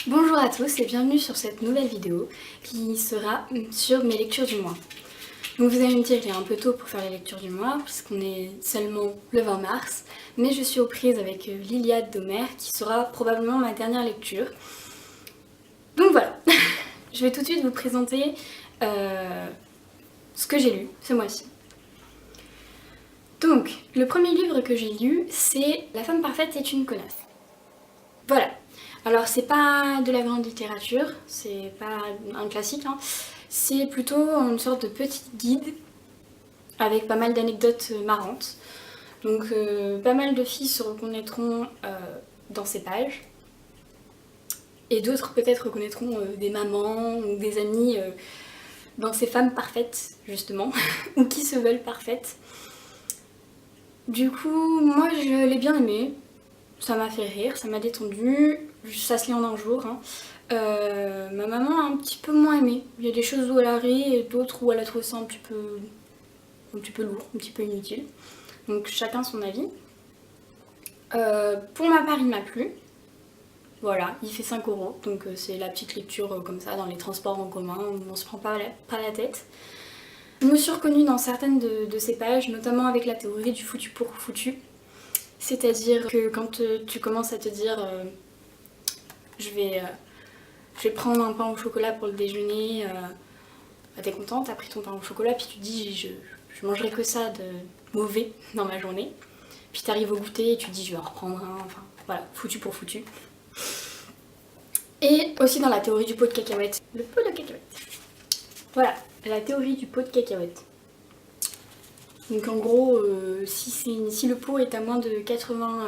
Bonjour à tous et bienvenue sur cette nouvelle vidéo qui sera sur mes lectures du mois. Donc vous allez me dire qu'il est un peu tôt pour faire les lectures du mois puisqu'on est seulement le 20 mars, mais je suis aux prises avec l'Iliade d'Homère qui sera probablement ma dernière lecture. Donc voilà, je vais tout de suite vous présenter ce que j'ai lu ce mois-ci. Donc, le premier livre que j'ai lu, c'est La femme parfaite est une connasse. Voilà. Alors c'est pas de la grande littérature, c'est pas un classique, hein. C'est plutôt une sorte de petit guide avec pas mal d'anecdotes marrantes. Donc pas mal de filles se reconnaîtront dans ces pages. Et d'autres peut-être reconnaîtront des mamans ou des amies dans ces femmes parfaites justement, ou qui se veulent parfaites. Du coup, moi je l'ai bien aimé. Ça m'a fait rire, ça m'a détendu, ça se lit en un jour. Hein. Ma maman a un petit peu moins aimé. Il y a des choses où elle a ri et d'autres où elle a trouvé ça un petit peu lourd, un petit peu inutile. Donc chacun son avis. Pour ma part, il m'a plu. Voilà, il fait 5 €, donc c'est la petite lecture comme ça dans les transports en commun où on se prend pas la tête. Je me suis reconnue dans certaines de ces pages, notamment avec la théorie du foutu pour foutu. C'est-à-dire que quand tu commences à te dire je vais prendre un pain au chocolat pour le déjeuner, t'es contente, t'as pris ton pain au chocolat, puis tu te dis je mangerai que ça de mauvais dans ma journée. Puis t'arrives au goûter et tu te dis je vais en reprendre un, enfin voilà, foutu pour foutu. Et aussi dans la théorie du pot de cacahuètes. Le pot de cacahuètes. Voilà, la théorie du pot de cacahuètes. Donc en gros, si le pot est à moins de 80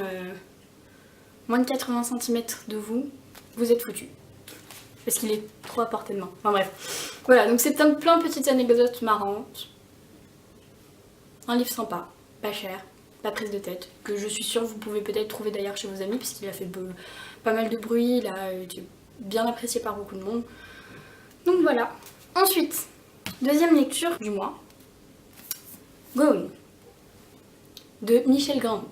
cm de vous, vous êtes foutu. Parce qu'il est trop à portée de main. Enfin bref. Voilà, donc c'est plein de petites anecdotes marrantes. Un livre sympa, pas cher, pas prise de tête, que je suis sûre vous pouvez peut-être trouver d'ailleurs chez vos amis, puisqu'il a fait pas mal de bruit, il a été bien apprécié par beaucoup de monde. Donc voilà. Ensuite, deuxième lecture du mois. Gone de Michel Grant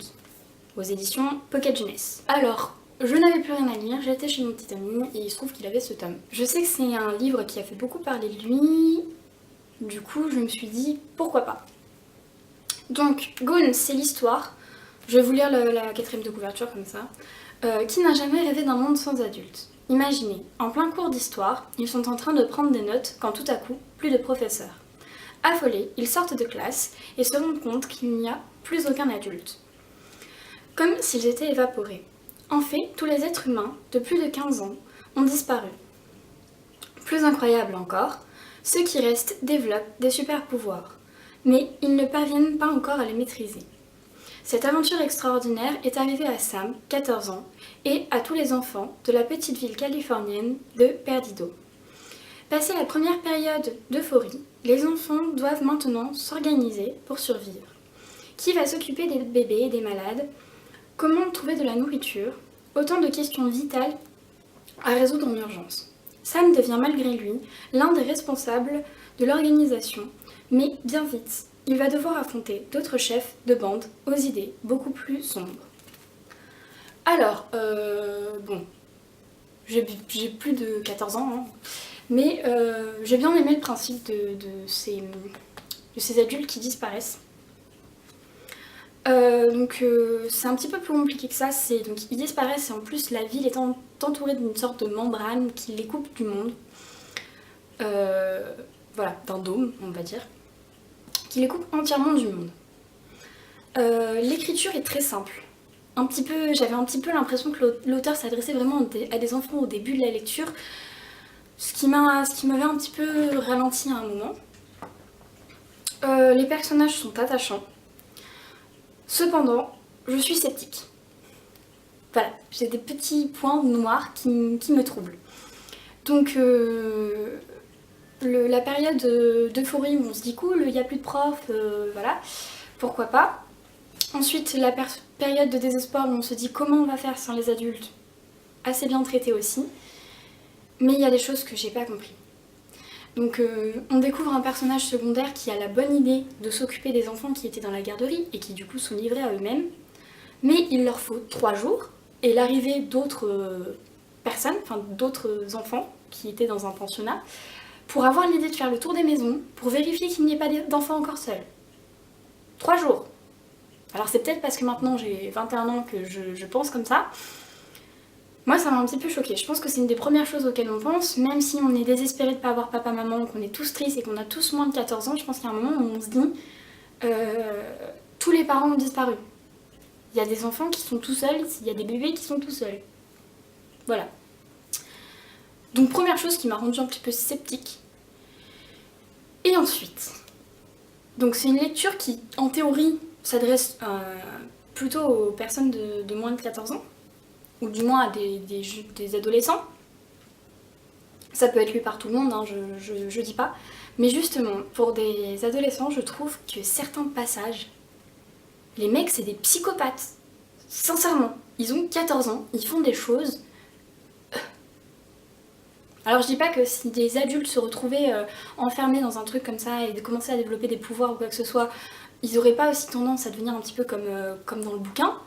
aux éditions Pocket Jeunesse. Alors, je n'avais plus rien à lire, j'étais chez mon petit ami et il se trouve qu'il avait ce tome. Je sais que c'est un livre qui a fait beaucoup parler de lui, du coup je me suis dit pourquoi pas. Donc Gone, c'est l'histoire, je vais vous lire la quatrième de couverture comme ça, qui n'a jamais rêvé d'un monde sans adultes. Imaginez, en plein cours d'histoire, ils sont en train de prendre des notes quand tout à coup, plus de professeurs. Affolés, ils sortent de classe et se rendent compte qu'il n'y a plus aucun adulte. Comme s'ils étaient évaporés. En fait, tous les êtres humains de plus de 15 ans ont disparu. Plus incroyable encore, ceux qui restent développent des super pouvoirs, mais ils ne parviennent pas encore à les maîtriser. Cette aventure extraordinaire est arrivée à Sam, 14 ans, et à tous les enfants de la petite ville californienne de Perdido. Passé la première période d'euphorie, les enfants doivent maintenant s'organiser pour survivre. Qui va s'occuper des bébés et des malades? Comment trouver de la nourriture? Autant de questions vitales à résoudre en urgence. Sam devient malgré lui l'un des responsables de l'organisation, mais bien vite, il va devoir affronter d'autres chefs de bande aux idées beaucoup plus sombres. Alors, bon, j'ai plus de 14 ans, hein, mais j'ai bien aimé le principe de ces adultes qui disparaissent. C'est un petit peu plus compliqué que ça, donc ils disparaissent et en plus la ville est entourée d'une sorte de membrane qui les coupe du monde. Voilà, d'un dôme on va dire, qui les coupe entièrement du monde. L'écriture est très simple. J'avais un petit peu l'impression que l'auteur s'adressait vraiment à des enfants au début de la lecture, ce qui m'avait un petit peu ralenti à un moment. Les personnages sont attachants. Cependant, je suis sceptique. Voilà, j'ai des petits points noirs qui me troublent. Donc, la période d'euphorie où on se dit cool, il n'y a plus de profs, voilà, pourquoi pas. Ensuite, la période de désespoir où on se dit comment on va faire sans les adultes, assez bien traité aussi. Mais il y a des choses que j'ai pas compris. Donc on découvre un personnage secondaire qui a la bonne idée de s'occuper des enfants qui étaient dans la garderie et qui du coup sont livrés à eux-mêmes. Mais il leur faut 3 jours et l'arrivée d'autres personnes, enfin d'autres enfants qui étaient dans un pensionnat, pour avoir l'idée de faire le tour des maisons, pour vérifier qu'il n'y ait pas d'enfants encore seuls. 3 jours. Alors c'est peut-être parce que maintenant j'ai 21 ans que je pense comme ça. Moi ça m'a un petit peu choquée. Je pense que c'est une des premières choses auxquelles on pense, même si on est désespéré de ne pas avoir papa, maman, qu'on est tous tristes et qu'on a tous moins de 14 ans, je pense qu'il y a un moment où on se dit tous les parents ont disparu. Il y a des enfants qui sont tout seuls, il y a des bébés qui sont tout seuls. Voilà. Donc première chose qui m'a rendue un petit peu sceptique. Et ensuite, donc c'est une lecture qui en théorie s'adresse plutôt aux personnes de moins de 14 ans, ou du moins à des adolescents. Ça peut être lu par tout le monde, hein, je dis pas. Mais justement, pour des adolescents, je trouve que certains passages, les mecs c'est des psychopathes. Sincèrement, ils ont 14 ans, ils font des choses... Alors je dis pas que si des adultes se retrouvaient enfermés dans un truc comme ça et commençaient à développer des pouvoirs ou quoi que ce soit, ils auraient pas aussi tendance à devenir un petit peu comme dans le bouquin.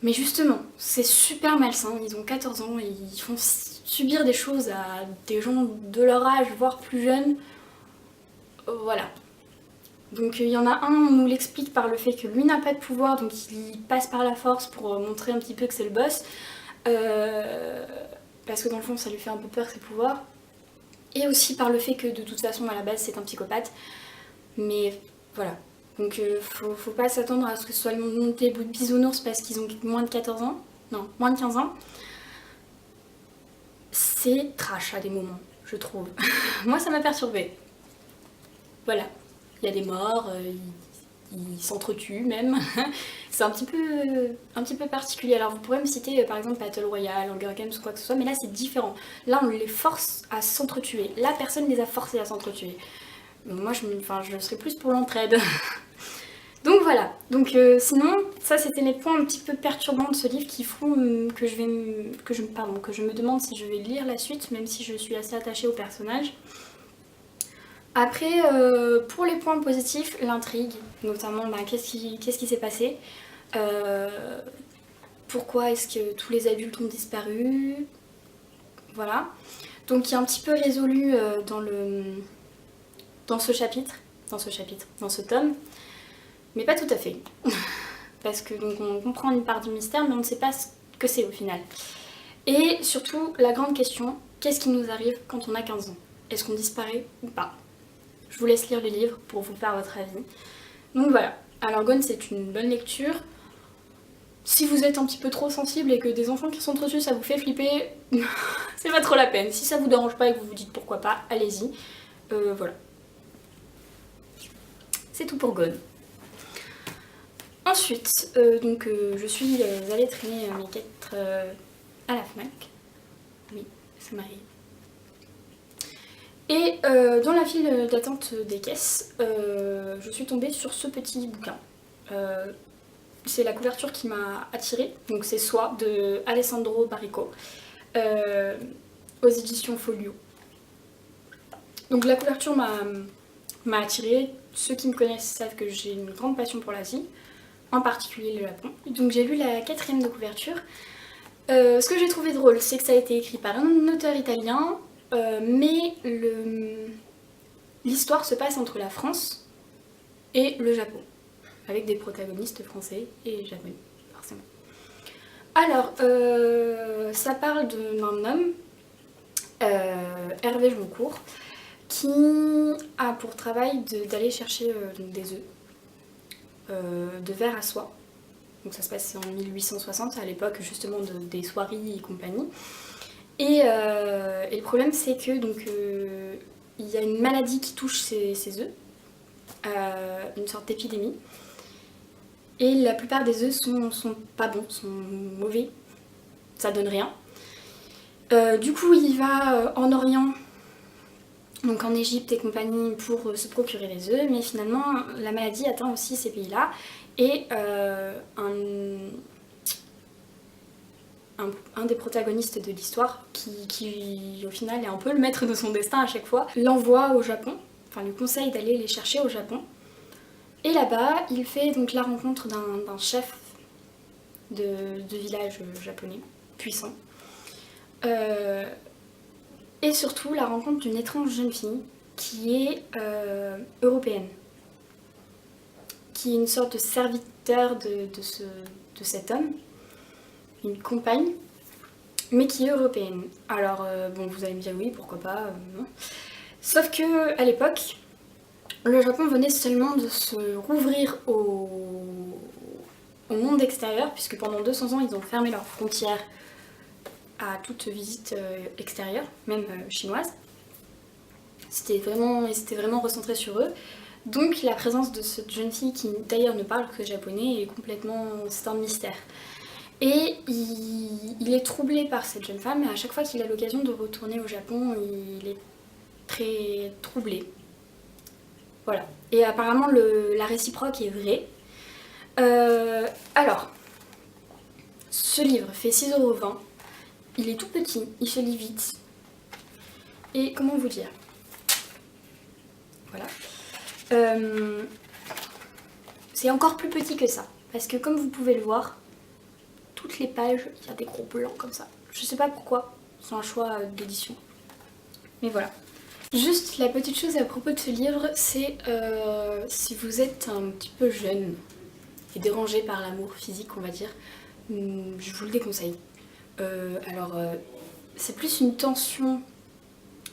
Mais justement, c'est super malsain, ils ont 14 ans et ils font subir des choses à des gens de leur âge, voire plus jeunes. Voilà. Donc il y en a un, on nous l'explique par le fait que lui n'a pas de pouvoir, donc il passe par la force pour montrer un petit peu que c'est le boss. Parce que dans le fond ça lui fait un peu peur ses pouvoirs. Et aussi par le fait que de toute façon à la base c'est un psychopathe. Mais voilà. Donc faut pas s'attendre à ce que ce soit le monde des bisounours parce qu'ils ont moins de 14 ans. Non, moins de 15 ans. C'est trash à des moments, je trouve. Moi ça m'a perturbée. Voilà. Il y a des morts, ils s'entretuent même. C'est un petit peu particulier. Alors vous pourrez me citer par exemple Battle Royale, Hunger Games ou quoi que ce soit, mais là c'est différent. Là on les force à s'entretuer. Là personne les a forcés à s'entretuer. Moi je serais plus pour l'entraide. Donc voilà. Donc sinon, ça c'était les points un petit peu perturbants de ce livre qui font que je me demande si je vais lire la suite, même si je suis assez attachée au personnage. Après, pour les points positifs, l'intrigue, notamment qu'est-ce qui s'est passé, pourquoi est-ce que tous les adultes ont disparu, voilà. Donc il y a un petit peu résolu dans ce tome, mais pas tout à fait. Parce que donc on comprend une part du mystère, mais on ne sait pas ce que c'est au final. Et surtout, la grande question, qu'est-ce qui nous arrive quand on a 15 ans? Est-ce qu'on disparaît ou pas? Je vous laisse lire le livre pour vous faire votre avis. Donc voilà. Alors Gone, c'est une bonne lecture. Si vous êtes un petit peu trop sensible et que des enfants qui sont trop dessus, ça vous fait flipper, c'est pas trop la peine. Si ça vous dérange pas et que vous vous dites pourquoi pas, allez-y. Voilà. C'est tout pour Gone. Ensuite, je suis allée traîner mes quêtes à la FNAC. Oui, ça m'arrive. Et dans la file d'attente des caisses, je suis tombée sur ce petit bouquin. C'est la couverture qui m'a attirée, donc c'est Soi de Alessandro Barrico, aux éditions Folio. Donc la couverture m'a attirée. Ceux qui me connaissent savent que j'ai une grande passion pour l'Asie, en particulier le Japon. Donc j'ai lu la 4e de couverture. Ce que j'ai trouvé drôle, c'est que ça a été écrit par un auteur italien, mais l'histoire se passe entre la France et le Japon, avec des protagonistes français et japonais, forcément. Alors, ça parle d'un homme, Hervé Joncourt, qui a pour travail d'aller chercher des œufs de verre à soie. Donc ça se passe en 1860, à l'époque justement des soieries et compagnie. Et le problème c'est que il y a une maladie qui touche ces œufs, une sorte d'épidémie. Et la plupart des œufs sont pas bons, sont mauvais, ça donne rien. Du coup il va en Orient, donc en Égypte et compagnie, pour se procurer les œufs, mais finalement la maladie atteint aussi ces pays-là. Et un des protagonistes de l'histoire, qui au final est un peu le maître de son destin à chaque fois, l'envoie au Japon, enfin lui conseille d'aller les chercher au Japon. Et là-bas, il fait donc la rencontre d'un chef de village japonais, puissant, Et surtout la rencontre d'une étrange jeune fille qui est européenne, qui est une sorte de serviteur de cet homme, une compagne, mais qui est européenne. Alors bon, vous allez me dire oui, pourquoi pas, non. Sauf que à l'époque, le Japon venait seulement de se rouvrir au monde extérieur, puisque pendant 200 ans ils ont fermé leurs frontières à toute visite extérieure, même chinoise. Ils s'étaient vraiment recentrés sur eux. Donc la présence de cette jeune fille, qui d'ailleurs ne parle que japonais, est complètement... c'est un mystère. Et il est troublé par cette jeune femme, et à chaque fois qu'il a l'occasion de retourner au Japon, il est très troublé. Voilà. Et apparemment la réciproque est vraie. Alors, ce livre fait 6,20 €. Il est tout petit, il se lit vite. Et comment vous dire? Voilà. C'est encore plus petit que ça. Parce que comme vous pouvez le voir, toutes les pages, il y a des gros blancs comme ça. Je sais pas pourquoi, c'est un choix d'édition. Mais voilà. Juste la petite chose à propos de ce livre, c'est si vous êtes un petit peu jeune et dérangé par l'amour physique, on va dire, je vous le déconseille. C'est plus une tension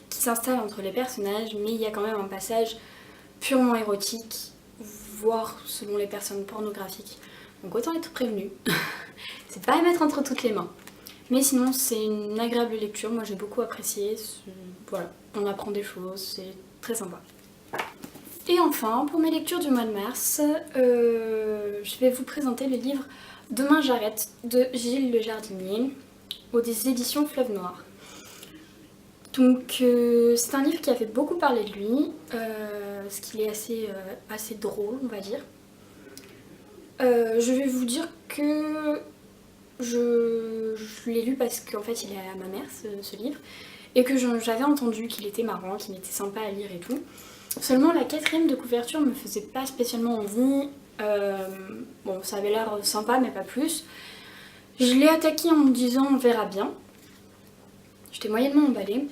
qui s'installe entre les personnages, mais il y a quand même un passage purement érotique, voire selon les personnes pornographiques. Donc autant être prévenu. C'est pas à mettre entre toutes les mains. Mais sinon c'est une agréable lecture, moi j'ai beaucoup apprécié. Voilà, on apprend des choses, c'est très sympa. Et enfin, pour mes lectures du mois de mars, je vais vous présenter le livre Demain j'arrête de Gilles Le Jardinier, aux éditions Fleuve Noir. Donc c'est un livre qui a fait beaucoup parler de lui, parce qu'il est assez drôle, on va dire. Je vais vous dire que je l'ai lu parce qu'en fait il est à ma mère ce livre, et que j'avais entendu qu'il était marrant, qu'il était sympa à lire et tout. Seulement la 4e de couverture me faisait pas spécialement envie. Bon, ça avait l'air sympa mais pas plus. Je l'ai attaqué en me disant on verra bien. J'étais moyennement emballée.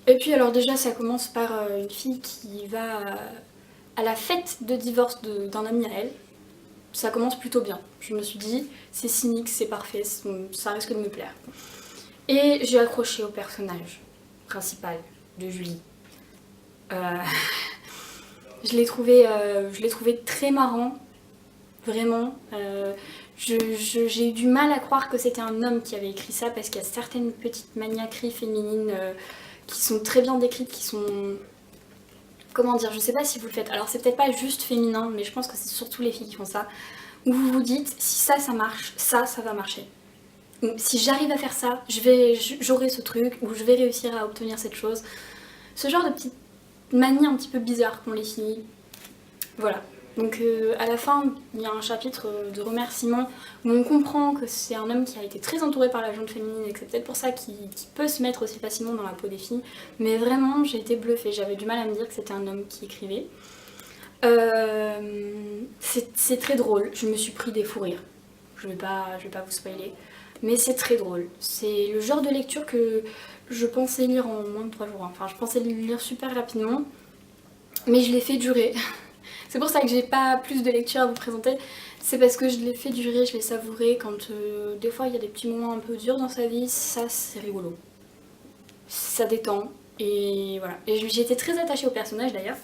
Et puis alors déjà ça commence par une fille qui va à la fête de divorce d'un ami à elle. Ça commence plutôt bien. Je me suis dit c'est cynique, c'est parfait, ça risque de me plaire. Et j'ai accroché au personnage principal de Julie. Je l'ai trouvé très marrant, vraiment. J'ai eu du mal à croire que c'était un homme qui avait écrit ça, parce qu'il y a certaines petites maniaqueries féminines qui sont très bien décrites, qui sont... Comment dire, je sais pas si vous le faites. Alors c'est peut-être pas juste féminin, mais je pense que c'est surtout les filles qui font ça. Où vous vous dites, si ça marche, ça va marcher. Si j'arrive à faire ça, j'aurai ce truc, ou je vais réussir à obtenir cette chose. Ce genre de petites manies un petit peu bizarres qu'ont les filles. Voilà. Donc à la fin, il y a un chapitre de remerciements où on comprend que c'est un homme qui a été très entouré par la gente féminine, et que c'est peut-être pour ça qu'il peut se mettre aussi facilement dans la peau des filles. Mais vraiment, j'ai été bluffée. J'avais du mal à me dire que c'était un homme qui écrivait. C'est très drôle. Je me suis pris des fous rires. Je vais pas vous spoiler. Mais c'est très drôle. C'est le genre de lecture que je pensais lire en moins de 3 jours. Enfin, je pensais le lire super rapidement. Mais je l'ai fait durer. C'est pour ça que j'ai pas plus de lecture à vous présenter. C'est parce que je l'ai fait durer, je l'ai savouré. Quand des fois il y a des petits moments un peu durs dans sa vie, ça c'est rigolo. Ça détend. Et voilà. Et j'ai été très attachée au personnage d'ailleurs.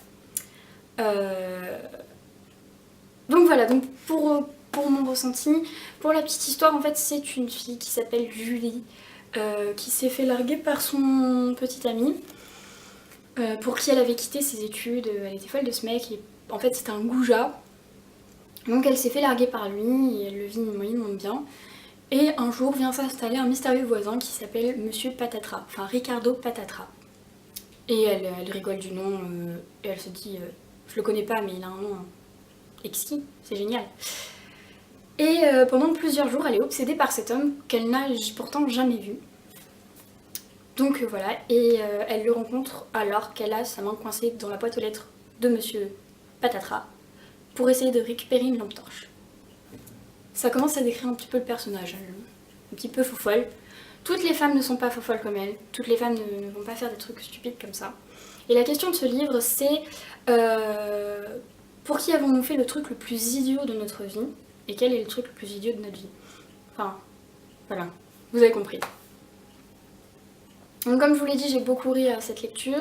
Donc voilà, donc pour mon ressenti, pour la petite histoire, en fait c'est une fille qui s'appelle Julie, qui s'est fait larguer par son petit ami, pour qui elle avait quitté ses études. Elle était folle de ce mec, et en fait c'était un goujat. Donc elle s'est fait larguer par lui, et elle le vit moyennement bien. Et un jour vient s'installer un mystérieux voisin qui s'appelle Monsieur Patatra, enfin Ricardo Patatra. Et elle rigole du nom, et elle se dit, je le connais pas mais il a un nom exquis, c'est génial. Et pendant plusieurs jours elle est obsédée par cet homme qu'elle n'a pourtant jamais vu. Donc voilà, et elle le rencontre alors qu'elle a sa main coincée dans la boîte aux lettres de Monsieur Patatra pour essayer de récupérer une lampe torche. Ça commence à décrire un petit peu le personnage, un petit peu fou-folle, toutes les femmes ne sont pas folles comme elle, toutes les femmes ne vont pas faire des trucs stupides comme ça. Et la question de ce livre, c'est pour qui avons-nous fait le truc le plus idiot de notre vie et quel est le truc le plus idiot de notre vie. Enfin, voilà, vous avez compris. Donc comme je vous l'ai dit, j'ai beaucoup ri à cette lecture.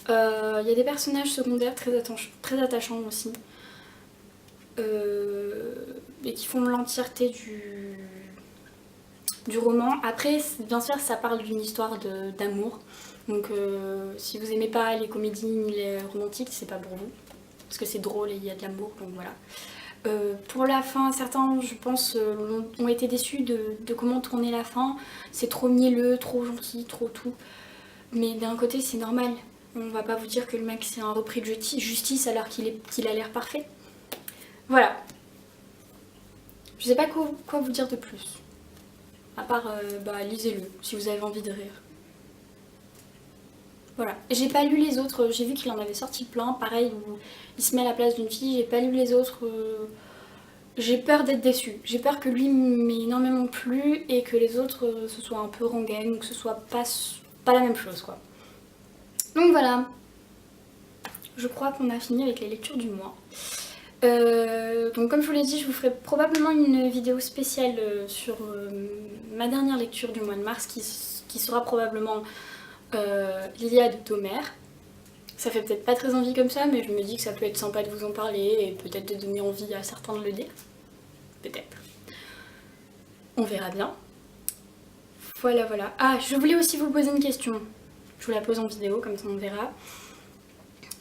Il y a des personnages secondaires très attachants aussi. Et qui font l'entièreté du roman. Après, bien sûr, ça parle d'une histoire d'amour. Donc si vous aimez pas les comédies ni les romantiques, c'est pas pour vous. Parce que c'est drôle et il y a de l'amour, donc voilà. Pour la fin, certains, je pense, ont été déçus de comment tourner la fin. C'est trop mielleux, trop gentil, trop tout. Mais d'un côté, c'est normal. On va pas vous dire que le mec c'est un repris de justice alors qu'il a l'air parfait. Voilà. Je sais pas quoi vous dire de plus. À part, lisez-le, si vous avez envie de rire. Voilà. J'ai pas lu les autres, j'ai vu qu'il en avait sorti plein, pareil, où il se met à la place d'une fille, j'ai pas lu les autres. J'ai peur d'être déçue. J'ai peur que lui m'ait énormément plu et que les autres ce soit un peu rengaine ou que ce soit pas la même chose, quoi. Donc voilà. Je crois qu'on a fini avec les lectures du mois. Donc comme je vous l'ai dit, je vous ferai probablement une vidéo spéciale sur ma dernière lecture du mois de mars qui sera probablement l'Iliade d'Homère. Ça fait peut-être pas très envie comme ça, mais je me dis que ça peut être sympa de vous en parler et peut-être de donner envie à certains de le lire. Peut-être. On verra bien. Voilà, voilà. Ah, je voulais aussi vous poser une question. Je vous la pose en vidéo, comme ça on verra.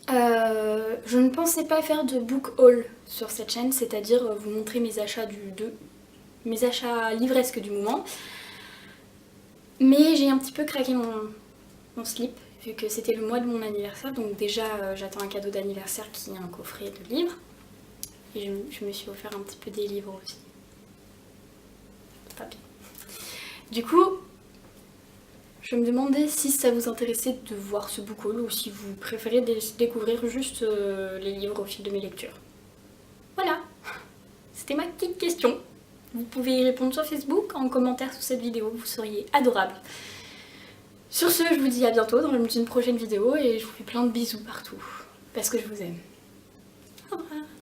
Je ne pensais pas faire de book haul sur cette chaîne, c'est-à-dire vous montrer mes achats mes achats livresques du moment. Mais j'ai un petit peu craqué mon slip, vu que c'était le mois de mon anniversaire, donc déjà j'attends un cadeau d'anniversaire qui est un coffret de livres. Et je me suis offert un petit peu des livres aussi. Pas bien. Du coup, je me demandais si ça vous intéressait de voir ce book haul ou si vous préférez découvrir juste les livres au fil de mes lectures. Voilà, c'était ma petite question. Vous pouvez y répondre sur Facebook, en commentaire sous cette vidéo, vous seriez adorables. Sur ce, je vous dis à bientôt dans une prochaine vidéo et je vous fais plein de bisous partout, parce que je vous aime. Au revoir.